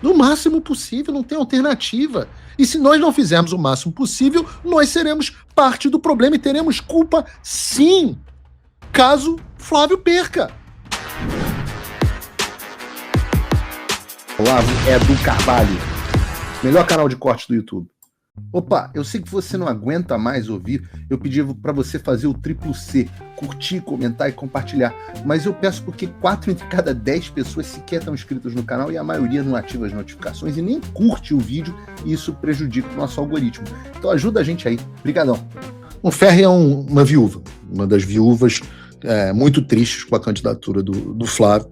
No máximo possível, não tem alternativa. E se nós não fizermos o máximo possível, nós seremos parte do problema e teremos culpa, sim, caso Flávio perca. Olavo é do Carvalho, melhor canal de corte do YouTube. Opa, eu sei que você não aguenta mais ouvir, eu pedi para você fazer o triplo C, curtir, comentar e compartilhar, mas eu peço porque 4 entre cada 10 pessoas sequer estão inscritas no canal e a maioria não ativa as notificações e nem curte o vídeo e isso prejudica o nosso algoritmo. Então ajuda a gente aí, brigadão. O Ferri é uma viúva, uma das viúvas muito tristes com a candidatura do Flávio.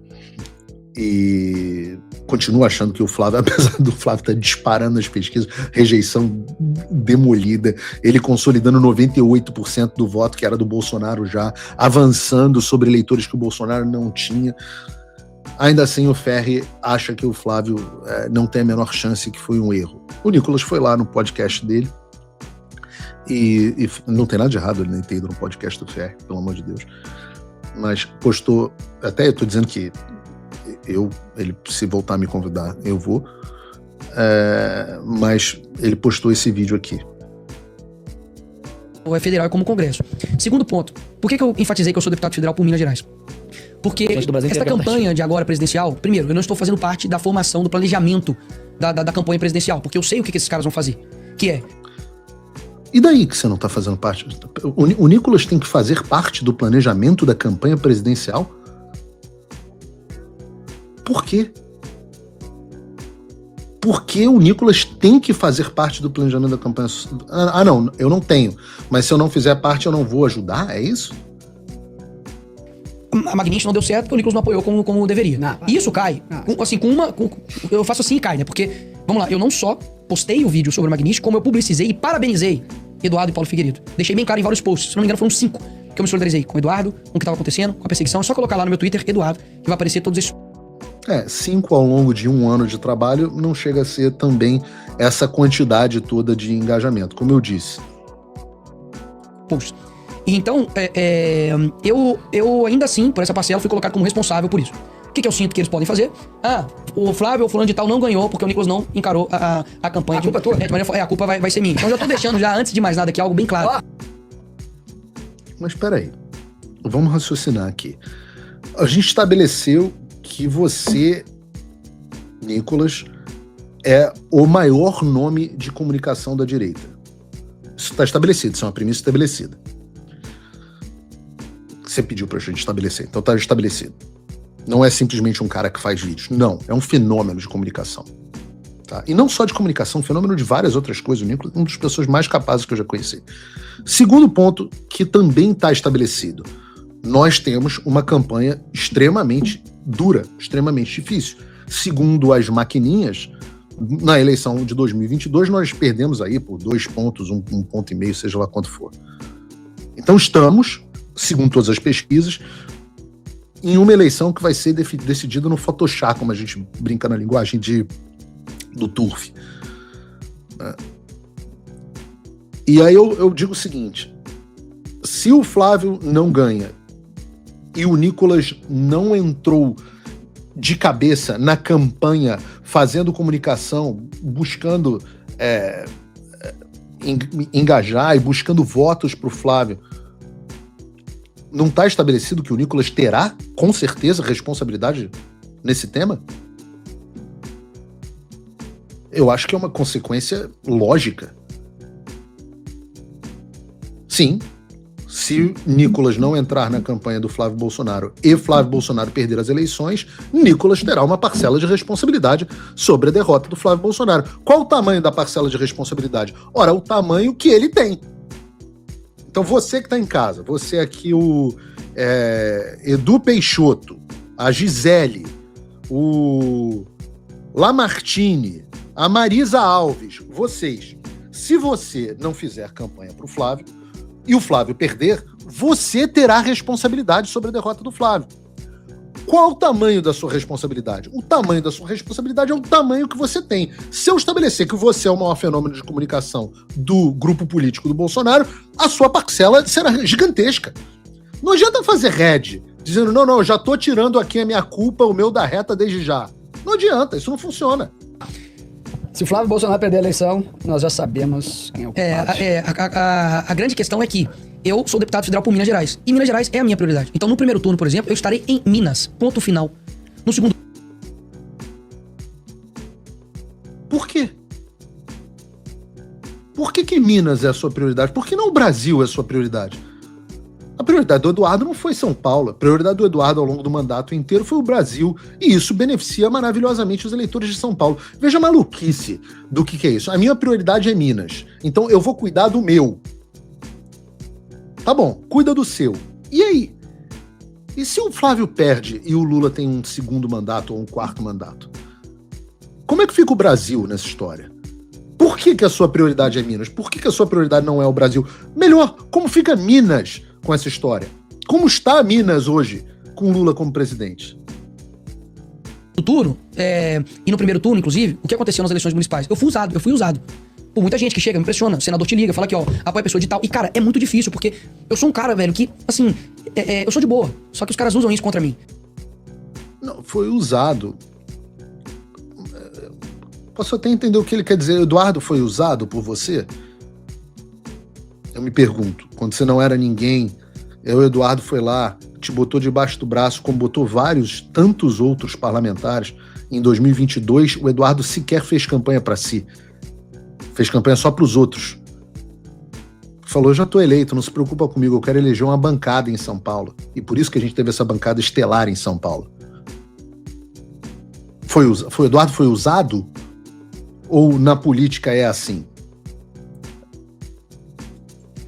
E continuo achando que o Flávio, apesar do Flávio estar disparando nas pesquisas, rejeição demolida, ele consolidando 98% do voto que era do Bolsonaro já, avançando sobre eleitores que o Bolsonaro não tinha. Ainda assim, o Ferri acha que o Flávio não tem a menor chance, que foi um erro. O Nicolas foi lá no podcast dele e não tem nada de errado ele nem ter ido no podcast do Ferri, pelo amor de Deus, mas postou, até eu tô dizendo que ele se voltar a me convidar, eu vou. Mas ele postou esse vídeo aqui. Ou é federal como Congresso. Segundo ponto, por que eu enfatizei que eu sou deputado federal por Minas Gerais? Porque esta campanha de agora presidencial, primeiro, eu não estou fazendo parte da formação, do planejamento da campanha presidencial, porque eu sei o que esses caras vão fazer, que é... E daí que você não está fazendo parte? O Nicolas tem que fazer parte do planejamento da campanha presidencial? Por quê? Por que o Nicolas tem que fazer parte do planejamento da campanha? Não, eu não tenho. Mas se eu não fizer parte, eu não vou ajudar? É isso? A Magnífica não deu certo porque o Nicolas não apoiou como deveria. Isso cai. Eu faço assim e cai, né? Porque, vamos lá, eu não só postei o vídeo sobre o Magnífica, como eu publicizei e parabenizei Eduardo e Paulo Figueiredo. Deixei bem claro em vários posts. Se não me engano, foram 5 que eu me solidarizei com o Eduardo, com o que estava acontecendo, com a perseguição. É só colocar lá no meu Twitter, Eduardo, que vai aparecer todos esses... 5 ao longo de 1 ano de trabalho não chega a ser também essa quantidade toda de engajamento, como eu disse. Poxa. Então, eu ainda assim, por essa parcela, fui colocado como responsável por isso. O que eu sinto que eles podem fazer? O Flávio ou fulano de tal não ganhou porque o Nicolas não encarou a campanha. A culpa toda. A culpa vai ser minha. Então já tô deixando já, antes de mais nada, aqui algo bem claro. Mas peraí, vamos raciocinar aqui. A gente estabeleceu que você, Nicolas, é o maior nome de comunicação da direita. Isso está estabelecido, isso é uma premissa estabelecida. Você pediu pra gente estabelecer, então tá estabelecido. Não é simplesmente um cara que faz vídeos, não, é um fenômeno de comunicação. Tá? E não só de comunicação, um fenômeno de várias outras coisas. O Nicolas é uma das pessoas mais capazes que eu já conheci. Segundo ponto, que também está estabelecido. Nós temos uma campanha extremamente dura, extremamente difícil. Segundo as maquininhas, na eleição de 2022, nós perdemos aí por 2 pontos, 1 ponto e meio, seja lá quanto for. Então estamos, segundo todas as pesquisas, em uma eleição que vai ser decidida no Photoshop, como a gente brinca na linguagem do Turf. E aí eu digo o seguinte, se o Flávio não ganha e o Nicolas não entrou de cabeça na campanha, fazendo comunicação, buscando engajar e buscando votos para o Flávio, não está estabelecido que o Nicolas terá, com certeza, responsabilidade nesse tema? Eu acho que é uma consequência lógica. Sim, se Nicolas não entrar na campanha do Flávio Bolsonaro e Flávio Bolsonaro perder as eleições, Nicolas terá uma parcela de responsabilidade sobre a derrota do Flávio Bolsonaro. Qual o tamanho da parcela de responsabilidade? Ora, o tamanho que ele tem. Então você que está em casa, você aqui, o Edu Peixoto, a Gisele, o Lamartine, a Marisa Alves, vocês, se você não fizer campanha para o Flávio e o Flávio perder, você terá responsabilidade sobre a derrota do Flávio. Qual o tamanho da sua responsabilidade? O tamanho da sua responsabilidade é o tamanho que você tem. Se eu estabelecer que você é o maior fenômeno de comunicação do grupo político do Bolsonaro, a sua parcela será gigantesca. Não adianta fazer head, dizendo, não, eu já tô tirando aqui a minha culpa, o meu da reta desde já. Não adianta, isso não funciona. Se o Flávio Bolsonaro perder a eleição, nós já sabemos quem é o culpado. A grande questão é que eu sou deputado federal por Minas Gerais. E Minas Gerais é a minha prioridade. Então, no primeiro turno, por exemplo, eu estarei em Minas. Ponto final. No segundo... Por quê? Por que Minas é a sua prioridade? Por que não o Brasil é a sua prioridade? A prioridade do Eduardo não foi São Paulo. A prioridade do Eduardo ao longo do mandato inteiro foi o Brasil. E isso beneficia maravilhosamente os eleitores de São Paulo. Veja a maluquice do que é isso. A minha prioridade é Minas. Então eu vou cuidar do meu. Tá bom, cuida do seu. E aí? E se o Flávio perde e o Lula tem um segundo mandato ou um quarto mandato? Como é que fica o Brasil nessa história? Por que a sua prioridade é Minas? Por que a sua prioridade não é o Brasil? Melhor, como fica Minas com essa história? Como está Minas hoje com Lula como presidente? No turno, e no primeiro turno, inclusive, o que aconteceu nas eleições municipais? Eu fui usado. Por muita gente que chega, me impressiona. O senador te liga, fala aqui, ó, apoia a pessoa de tal. E, cara, é muito difícil, porque eu sou um cara, velho, que, assim, eu sou de boa. Só que os caras usam isso contra mim. Não, foi usado. Posso até entender o que ele quer dizer. Eduardo foi usado por você? Eu me pergunto. Quando você não era ninguém, o Eduardo foi lá, te botou debaixo do braço, como botou tantos outros parlamentares. Em 2022, o Eduardo sequer fez campanha para si. Fez campanha só para os outros. Falou, eu já estou eleito, não se preocupa comigo, eu quero eleger uma bancada em São Paulo. E por isso que a gente teve essa bancada estelar em São Paulo. O Eduardo foi usado? Ou na política é assim?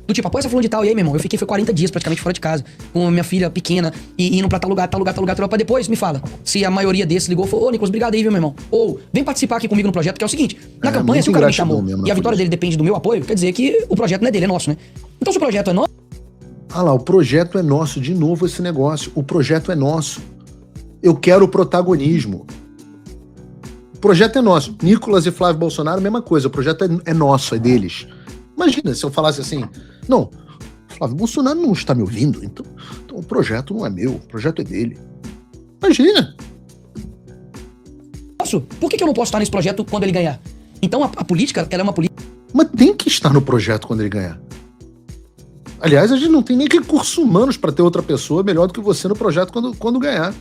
Do tipo, apoia essa fulano de tal. E aí, meu irmão, eu fiquei 40 dias praticamente fora de casa, com minha filha pequena, e indo pra tal lugar, pra depois me fala. Se a maioria desses ligou, falou, ô, Nicolas, obrigado aí, viu, meu irmão? Ou, vem participar aqui comigo no projeto, que é o seguinte, na campanha, se o cara me chamou e a vitória dele depende do meu apoio, quer dizer que o projeto não é dele, é nosso, né? Então, se o projeto é nosso... Ah lá, o projeto é nosso, de novo esse negócio. O projeto é nosso. Eu quero o protagonismo. O projeto é nosso. Nicolas e Flávio Bolsonaro, mesma coisa. O projeto é nosso, é deles. Imagina se eu falasse assim, não, Flávio Bolsonaro não está me ouvindo, então o projeto não é meu, o projeto é dele. Imagina. Por que eu não posso estar nesse projeto quando ele ganhar? Então a política, ela é uma política... Mas tem que estar no projeto quando ele ganhar. Aliás, a gente não tem nem recursos humanos para ter outra pessoa melhor do que você no projeto quando ganhar.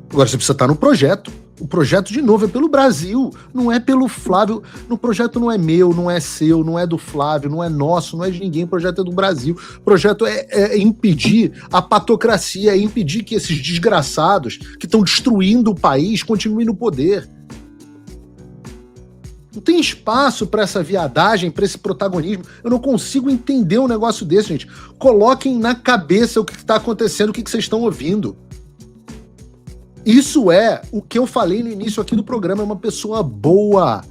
Agora você precisa estar no projeto. O projeto, de novo, é pelo Brasil, não é pelo Flávio. O projeto não é meu, não é seu, não é do Flávio, não é nosso, não é de ninguém. O projeto é do Brasil. O projeto é impedir a patocracia, é impedir que esses desgraçados que estão destruindo o país continuem no poder. Não tem espaço para essa viadagem, para esse protagonismo. Eu não consigo entender um negócio desse, gente. Coloquem na cabeça o que está acontecendo, o que vocês estão ouvindo. Isso é o que eu falei no início aqui do programa, é uma pessoa boa.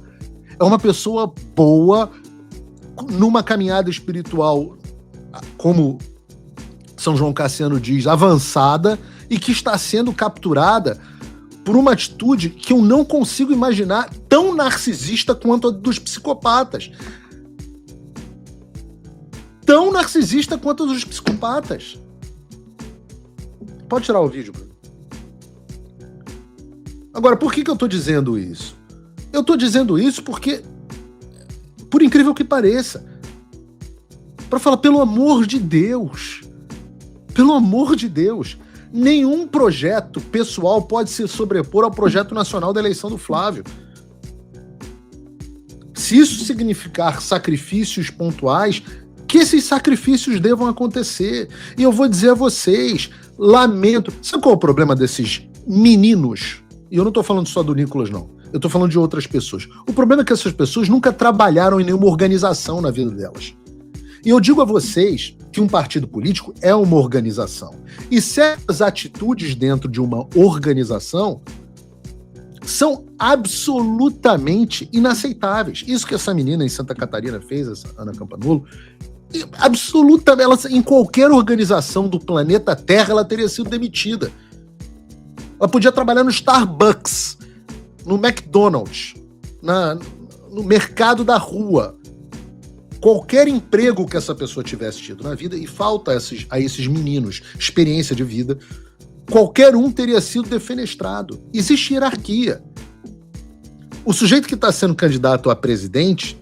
É uma pessoa boa numa caminhada espiritual, como São João Cassiano diz, avançada, e que está sendo capturada por uma atitude que eu não consigo imaginar tão narcisista quanto a dos psicopatas. Tão narcisista quanto a dos psicopatas. Pode tirar o vídeo, Bruno. Agora, por que eu tô dizendo isso? Eu tô dizendo isso porque, por incrível que pareça, para falar, pelo amor de Deus, nenhum projeto pessoal pode se sobrepor ao projeto nacional da eleição do Flávio. Se isso significar sacrifícios pontuais, que esses sacrifícios devam acontecer. E eu vou dizer a vocês, lamento. Sabe qual é o problema desses meninos? E eu não tô falando só do Nicolas, não. Eu tô falando de outras pessoas. O problema é que essas pessoas nunca trabalharam em nenhuma organização na vida delas. E eu digo a vocês que um partido político é uma organização. E certas atitudes dentro de uma organização são absolutamente inaceitáveis. Isso que essa menina em Santa Catarina fez, essa Ana Campanolo, absolutamente, ela, em qualquer organização do planeta Terra, ela teria sido demitida. Ela podia trabalhar no Starbucks, no McDonald's, no mercado da rua. Qualquer emprego que essa pessoa tivesse tido na vida, e falta a esses meninos experiência de vida, qualquer um teria sido defenestrado. Existe hierarquia. O sujeito que está sendo candidato a presidente,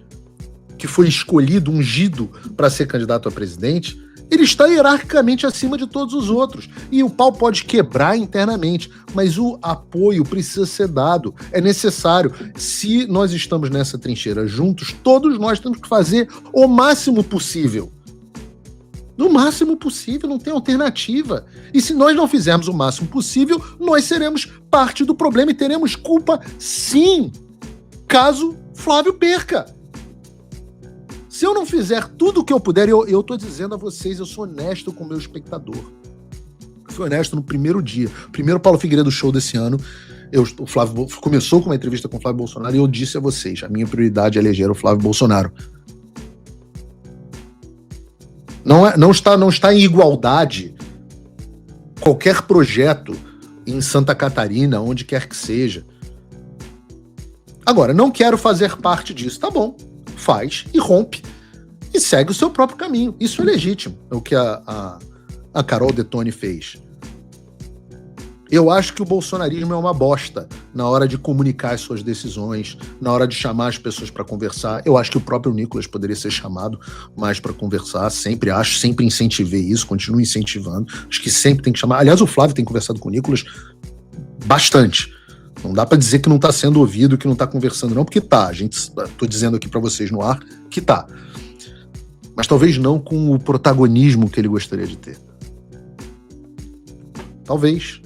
que foi escolhido, ungido para ser candidato a presidente, ele está hierarquicamente acima de todos os outros. E o pau pode quebrar internamente, mas o apoio precisa ser dado. É necessário. Se nós estamos nessa trincheira juntos, todos nós temos que fazer o máximo possível. No máximo possível, não tem alternativa. E se nós não fizermos o máximo possível, nós seremos parte do problema e teremos culpa, sim, caso Flávio perca. Se eu não fizer tudo o que eu puder, eu tô dizendo a vocês, eu sou honesto com o meu espectador. Eu fui honesto no primeiro dia. Primeiro Paulo Figueiredo Show desse ano, o Flávio começou com uma entrevista com o Flávio Bolsonaro e eu disse a vocês, a minha prioridade é eleger o Flávio Bolsonaro. Não está em igualdade qualquer projeto em Santa Catarina, onde quer que seja. Agora, não quero fazer parte disso. Tá bom, faz e rompe e segue o seu próprio caminho. Isso é legítimo, é o que a Carol Detone fez. Eu acho que o bolsonarismo é uma bosta na hora de comunicar as suas decisões, na hora de chamar as pessoas para conversar. Eu acho que o próprio Nicolas poderia ser chamado mais para conversar, sempre incentivei isso, continuo incentivando. Acho que sempre tem que chamar. Aliás, o Flávio tem conversado com o Nicolas bastante. Não dá para dizer que não está sendo ouvido, que não está conversando, não, porque tá. Tô dizendo aqui para vocês no ar que tá. Mas talvez não com o protagonismo que ele gostaria de ter. Talvez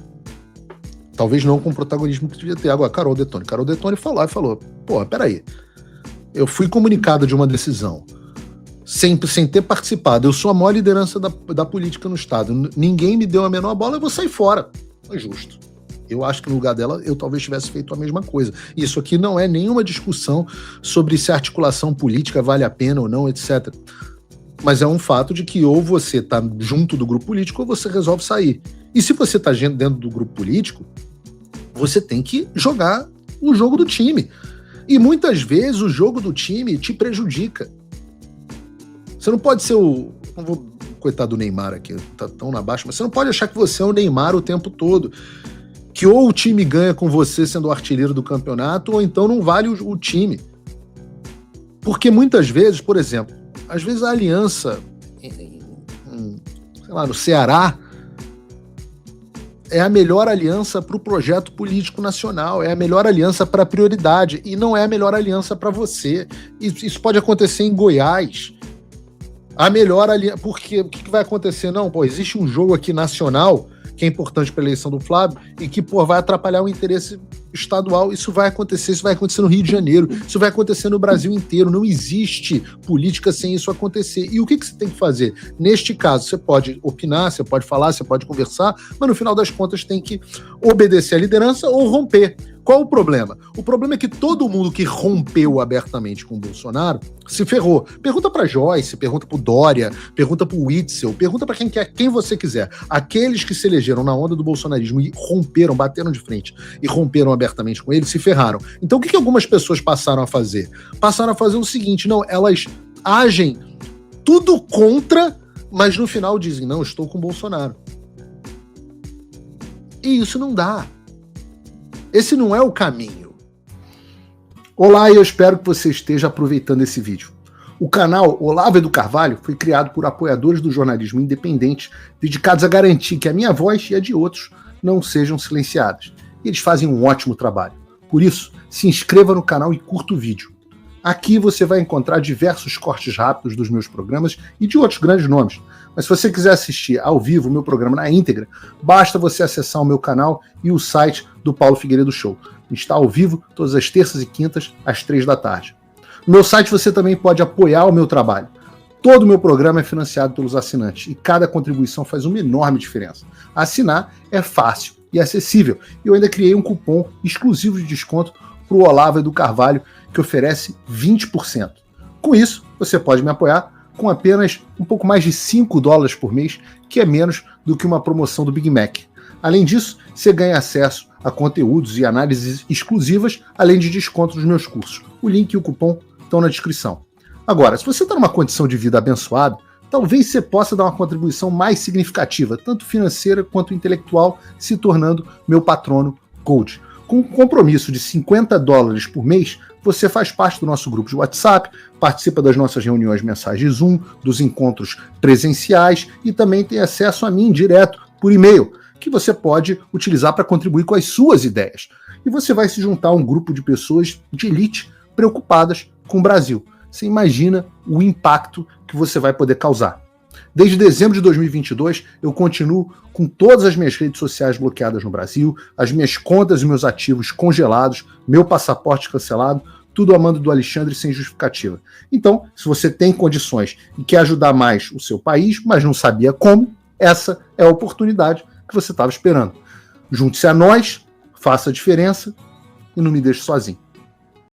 não com o protagonismo que devia ter. Agora, Carol Detone falou, pô, peraí, eu fui comunicado de uma decisão sem ter participado, eu sou a maior liderança da política no Estado, ninguém me deu a menor bola, eu vou sair fora. Não é justo. Eu acho que no lugar dela, eu talvez tivesse feito a mesma coisa. Isso aqui não é nenhuma discussão sobre se a articulação política vale a pena ou não, etc. Mas é um fato de que ou você está junto do grupo político ou você resolve sair. E se você está dentro do grupo político, você tem que jogar o jogo do time. E muitas vezes o jogo do time te prejudica. Você não pode ser o... Não vou coitado do Neymar aqui, tá tão na baixa, mas você não pode achar que você é o Neymar o tempo todo. Que ou o time ganha com você sendo o artilheiro do campeonato, ou então não vale o time. Porque muitas vezes, por exemplo, às vezes a aliança, sei lá, no Ceará, é a melhor aliança para o projeto político nacional, é a melhor aliança para a prioridade, e não é a melhor aliança para você. Isso pode acontecer em Goiás. A melhor aliança... Porque o que vai acontecer? Não, existe um jogo aqui nacional que é importante para a eleição do Flávio e que, vai atrapalhar o interesse estadual. Isso vai acontecer no Rio de Janeiro, isso vai acontecer no Brasil inteiro. Não existe política sem isso acontecer. E o que você tem que fazer? Neste caso, você pode opinar, você pode falar, você pode conversar, mas no final das contas tem que obedecer à liderança ou romper. Qual o problema? O problema é que todo mundo que rompeu abertamente com o Bolsonaro se ferrou. Pergunta para Joyce, pergunta para o Dória, pergunta para o Witzel, pergunta para quem você quiser. Aqueles que se elegeram na onda do bolsonarismo e romperam, bateram de frente e romperam abertamente com ele, se ferraram. Então o que algumas pessoas passaram a fazer? Passaram a fazer o seguinte, não, elas agem tudo contra, mas no final dizem, não, estou com o Bolsonaro. E isso não dá. Esse não é o caminho. Olá, e eu espero que você esteja aproveitando esse vídeo. O canal Olavo do Carvalho foi criado por apoiadores do jornalismo independente, dedicados a garantir que a minha voz e a de outros não sejam silenciadas. E eles fazem um ótimo trabalho. Por isso, se inscreva no canal e curta o vídeo. Aqui você vai encontrar diversos cortes rápidos dos meus programas e de outros grandes nomes. Mas se você quiser assistir ao vivo o meu programa na íntegra, basta você acessar o meu canal e o site do Paulo Figueiredo Show. Está ao vivo todas as terças e quintas, às 3 da tarde. No meu site você também pode apoiar o meu trabalho. Todo o meu programa é financiado pelos assinantes e cada contribuição faz uma enorme diferença. Assinar é fácil e acessível. E eu ainda criei um cupom exclusivo de desconto para o Olavo do Carvalho, que oferece 20%. Com isso, você pode me apoiar com apenas um pouco mais de $5 por mês, que é menos do que uma promoção do Big Mac. Além disso, você ganha acesso a conteúdos e análises exclusivas, além de desconto nos meus cursos. O link e o cupom estão na descrição. Agora, se você está numa condição de vida abençoada, talvez você possa dar uma contribuição mais significativa, tanto financeira quanto intelectual, se tornando meu patrono Gold. Com um compromisso de $50 por mês, você faz parte do nosso grupo de WhatsApp, participa das nossas reuniões mensais de Zoom, dos encontros presenciais e também tem acesso a mim direto por e-mail, que você pode utilizar para contribuir com as suas ideias. E você vai se juntar a um grupo de pessoas de elite preocupadas com o Brasil. Você imagina o impacto que você vai poder causar. Desde dezembro de 2022, eu continuo com todas as minhas redes sociais bloqueadas no Brasil, as minhas contas e meus ativos congelados, meu passaporte cancelado, tudo a mando do Alexandre sem justificativa. Então, se você tem condições e quer ajudar mais o seu país, mas não sabia como, essa é a oportunidade que você estava esperando. Junte-se a nós, faça a diferença e não me deixe sozinho.